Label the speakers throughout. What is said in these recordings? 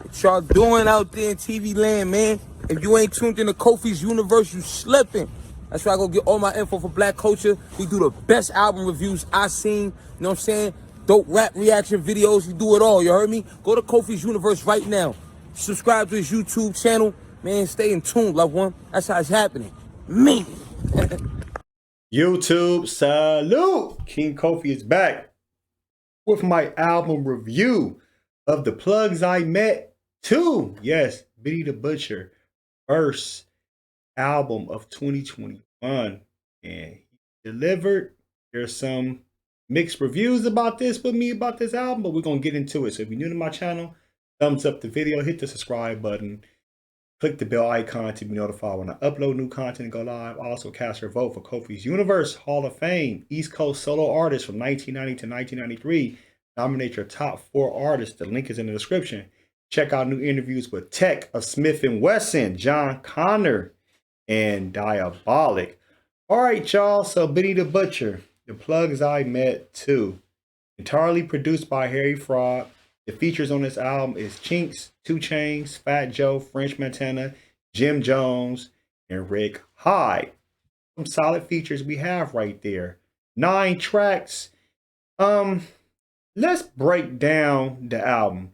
Speaker 1: What y'all doing out there in TV land, man? If you ain't tuned into Kofi's universe, you slipping. That's why I go get all my info for black culture. We do the best album reviews I seen. You know what I'm saying? Dope rap reaction videos. We do it all. You heard me? Go to Kofi's universe right now. Subscribe to his YouTube channel. Man, stay in tune, loved one. That's how it's happening. Me.
Speaker 2: YouTube, salute! King Kofi is back with my album review of The Plugs I Met 2. Yes, Benny the Butcher, first album of 2021. And he delivered. There's some mixed reviews about this with me about this album, but we're going to get into it. So if you're new to my channel, thumbs up the video, hit the subscribe button. Click the bell icon to be notified when I upload new content and go live. Also, cast your vote for Kofi's Universe Hall of Fame. East Coast solo artists from 1990 to 1993. Nominate your top 4 artists. The link is in the description. Check out new interviews with Tech of Smith & Wesson, John Connor, and Diabolic. All right, y'all. So, Benny the Butcher, The Plugs I Met 2. Entirely produced by Harry Fraud. The features on this album is Chinks, 2 Chainz, Fat Joe, French Montana, Jim Jones, and Rick Hyde. Some solid features we have right there. 9 tracks. Let's break down the album.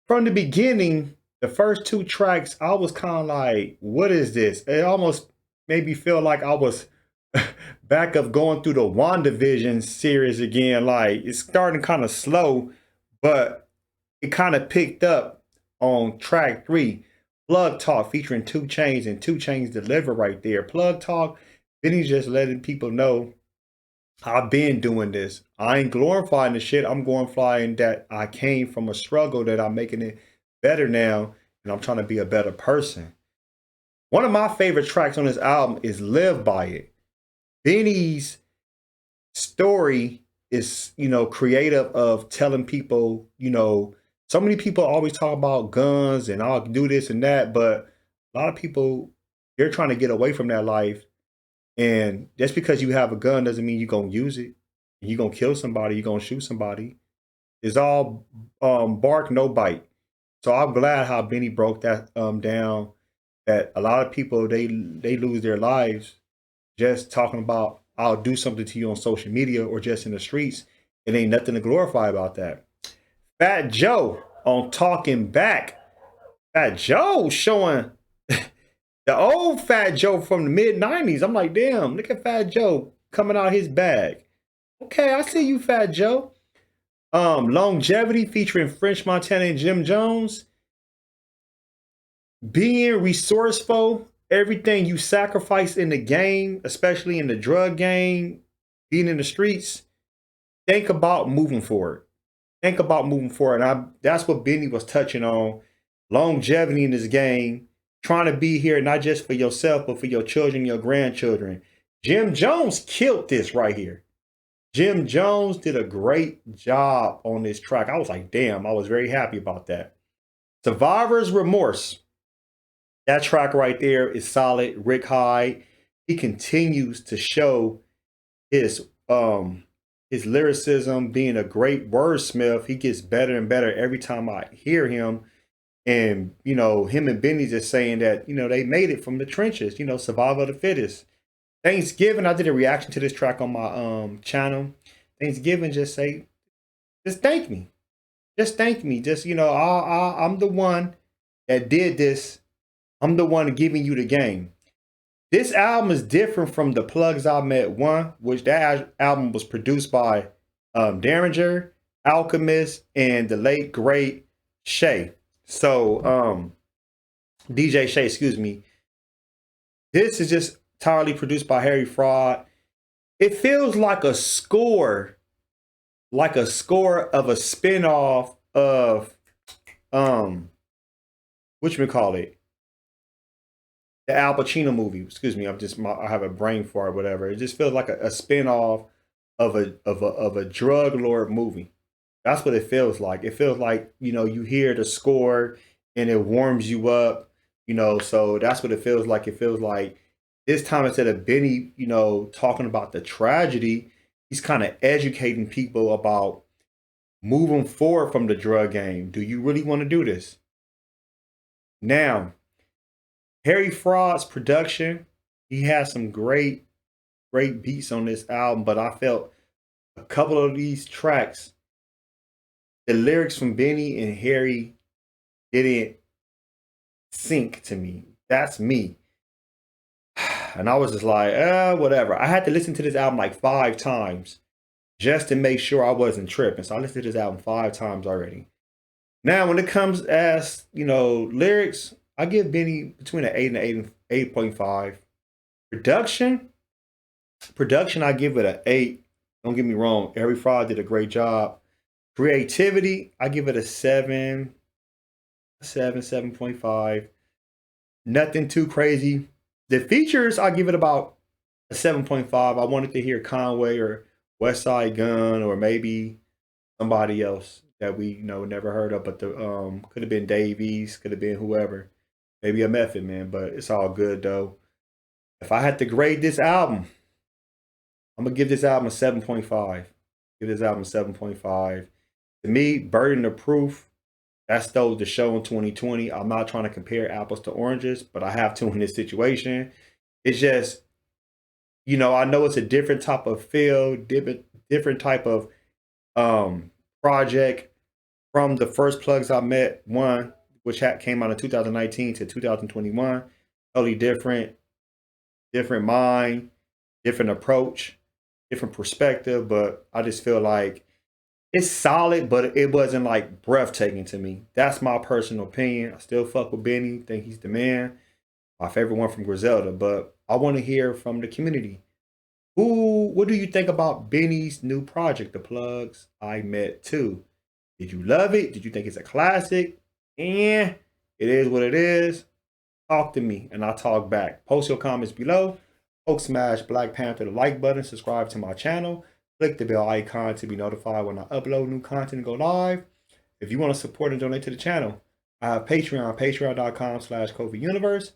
Speaker 2: From the beginning, the first 2 tracks, I was kind of like, what is this? It almost made me feel like I was back up going through the WandaVision series again. Like, it's starting kind of slow, but it kind of picked up on track 3. Plug Talk featuring 2 Chainz, and 2 Chainz deliver right there. Plug Talk, Benny's just letting people know I've been doing this. I ain't glorifying the shit. I'm glorifying that I came from a struggle, that I'm making it better now, and I'm trying to be a better person. One of my favorite tracks on this album is Live By It. Benny's story is, creative of telling people, so many people always talk about guns and I'll do this and that, but a lot of people, they're trying to get away from that life. And just because you have a gun doesn't mean you're going to use it. You're going to kill somebody, you're going to shoot somebody. It's all bark, no bite. So I'm glad how Benny broke that down, that a lot of people, they lose their lives just talking about, I'll do something to you on social media or just in the streets. It ain't nothing to glorify about that. Fat Joe on Talking Back. Fat Joe showing the old Fat Joe from the mid-90s. I'm like, damn, look at Fat Joe coming out his bag. Okay, I see you, Fat Joe. Longevity featuring French Montana and Jim Jones. Being resourceful. Everything you sacrifice in the game, especially in the drug game, being in the streets, think about moving forward. Think about moving forward. And that's what Benny was touching on. Longevity in this game, trying to be here not just for yourself, but for your children, your grandchildren. Jim Jones killed this right here. Jim Jones did a great job on this track. I was like, damn, I was very happy about that. Survivor's Remorse. That track right there is solid. Rick Hyde, he continues to show his lyricism, being a great wordsmith. He gets better and better every time I hear him. And, him and Benny just saying that, they made it from the trenches, survival of the fittest. Thanksgiving, I did a reaction to this track on my channel. Thanksgiving, just thank me. Just thank me. Just, I'm the one that did this. I'm the one giving you the game. This album is different from The Plugs I Met 1, which that album was produced by Derringer, Alchemist, and the late great Shay. So DJ Shay, excuse me. This is just entirely produced by Harry Fraud. It feels like a score of a spinoff of whatchamacallit, the Al Pacino movie. Excuse me, I have a brain fart, whatever. It just feels like a spinoff of a drug lord movie. That's what it feels like. It feels like, you hear the score and it warms you up, so that's what it feels like. It feels like this time, instead of Benny, talking about the tragedy, he's kind of educating people about moving forward from the drug game. Do you really want to do this? Now, Harry Fraud's production, he has some great beats on this album, but I felt a couple of these tracks, the lyrics from Benny and Harry didn't sync to me. That's me. And I was just like, whatever. I had to listen to this album like 5 times just to make sure I wasn't tripping. So I listened to this album 5 times already. Now, when it comes as, lyrics, I give Benny between an 8 and 8.5. Production, I give it an 8. Don't get me wrong. Harry Fraud did a great job. Creativity, I give it a 7.5. Nothing too crazy. The features, I give it about a 7.5. I wanted to hear Conway or West Side Gun or maybe somebody else that we never heard of, but the could have been Davies, could have been whoever, maybe a Method Man, but it's all good though. If I had to grade this album, I'm gonna give this album a 7.5. Give this album a 7.5. To me, Burden of Proof, that stole the show in 2020. I'm not trying to compare apples to oranges, but I have to in this situation. It's just, I know it's a different type of feel, different type of project from the first plugs I met, one, which came out in 2019 to 2021. Totally different mind, different approach, different perspective, but I just feel like it's solid, but it wasn't like breathtaking to me. That's my personal opinion. I still fuck with Benny, think he's the man. My favorite one from Griselda, but I want to hear from the community. What do you think about Benny's new project, The Plugs I Met Too? Did you love it? Did you think it's a classic? It is what it is. Talk to me and I'll talk back. Post your comments below. Folks, smash Black Panther the like button, subscribe to my channel, click the bell icon to be notified when I upload new content and go live. If you want to support and donate to the channel, I have Patreon, patreon.com/KofiUniverse.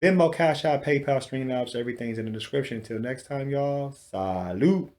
Speaker 2: Venmo, CashApp, PayPal, Streamlabs, everything's in the description. Until next time, y'all. Salute.